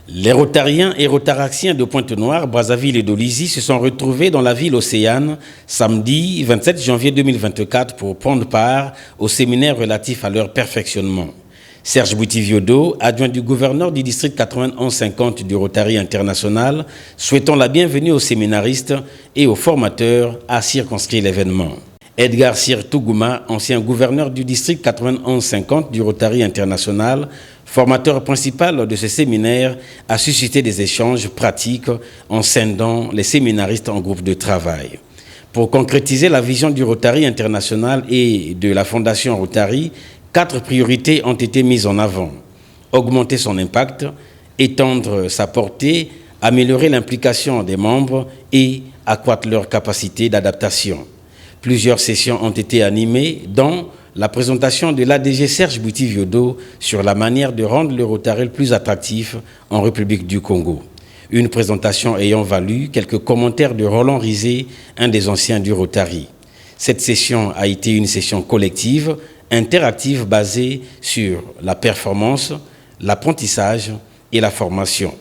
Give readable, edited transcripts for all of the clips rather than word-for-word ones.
Les Rotariens et Rotaraxiens de Pointe-Noire, Brazzaville et d'Olizy se sont retrouvés dans la ville océane samedi 27 janvier 2024 pour prendre part au séminaire relatif à leur perfectionnement. Serge Boutiviodo, adjoint du gouverneur du district 91-50 du Rotary International, souhaitant la bienvenue aux séminaristes et aux formateurs, a circonscrit l'événement. Edgar Sir Tougouma, ancien gouverneur du district 91-50 du Rotary International, formateur principal de ce séminaire, a suscité des échanges pratiques en scindant les séminaristes en groupes de travail. Pour concrétiser la vision du Rotary International et de la Fondation Rotary, 4 priorités ont été mises en avant. Augmenter son impact, étendre sa portée, améliorer l'implication des membres et accroître leur capacité d'adaptation. Plusieurs sessions ont été animées, dont la présentation de l'ADG Serge Boutiviodo sur la manière de rendre le Rotary plus attractif en République du Congo. Une présentation ayant valu quelques commentaires de Roland Rizé, un des anciens du Rotary. Cette session a été une session collective, interactive basée sur la performance, l'apprentissage et la formation.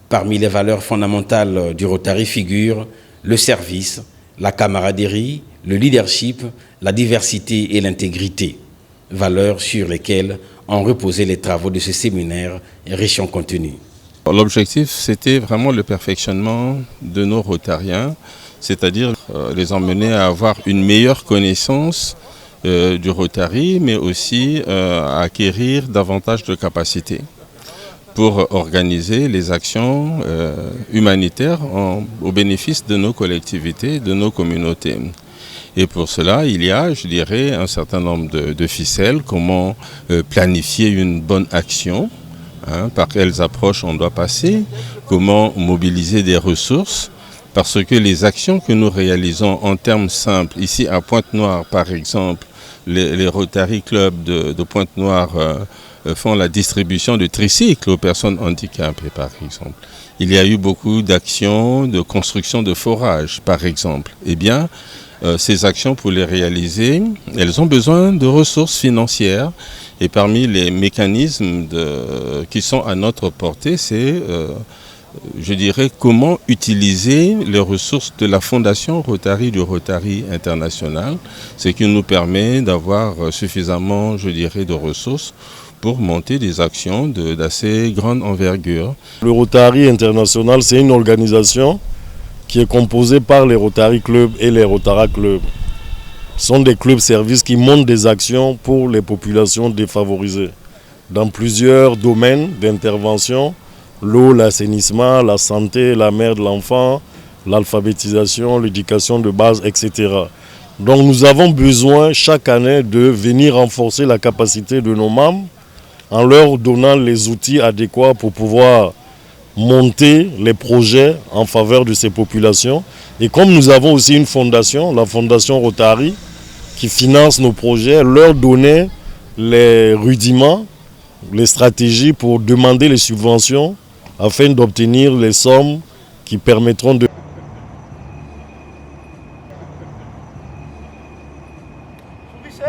Parmi les valeurs fondamentales du Rotary figurent le service, la camaraderie, le leadership, la diversité et l'intégrité, valeurs sur lesquelles ont reposé les travaux de ce séminaire riche en contenu. L'objectif, c'était vraiment le perfectionnement de nos Rotariens, c'est-à-dire les emmener à avoir une meilleure connaissance du Rotary, mais aussi à acquérir davantage de capacités pour organiser les actions humanitaires au bénéfice de nos collectivités, de nos communautés. Et pour cela, il y a, je dirais, un certain nombre de ficelles, comment planifier une bonne action, par quelles approches on doit passer, comment mobiliser des ressources, parce que les actions que nous réalisons en termes simples, ici à Pointe-Noire par exemple, les Rotary Club de Pointe-Noire font la distribution de tricycles aux personnes handicapées par exemple. Il y a eu beaucoup d'actions de construction de forages par exemple. Eh bien, ces actions, pour les réaliser, elles ont besoin de ressources financières. Et parmi les mécanismes qui sont à notre portée, c'est, je dirais, comment utiliser les ressources de la Fondation Rotary du Rotary International, ce qui nous permet d'avoir suffisamment, je dirais, de ressources pour monter des actions d'assez grande envergure. Le Rotary International, c'est une organisation qui est composé par les Rotary Club et les Rotara Club. Ce sont des clubs services qui montent des actions pour les populations défavorisées dans plusieurs domaines d'intervention: l'eau, l'assainissement, la santé, la mère de l'enfant, l'alphabétisation, l'éducation de base, etc. Donc nous avons besoin chaque année de venir renforcer la capacité de nos membres en leur donnant les outils adéquats pour pouvoir monter les projets en faveur de ces populations. Et comme nous avons aussi une fondation, la Fondation Rotary, qui finance nos projets, leur donner les rudiments, les stratégies pour demander les subventions afin d'obtenir les sommes qui permettront de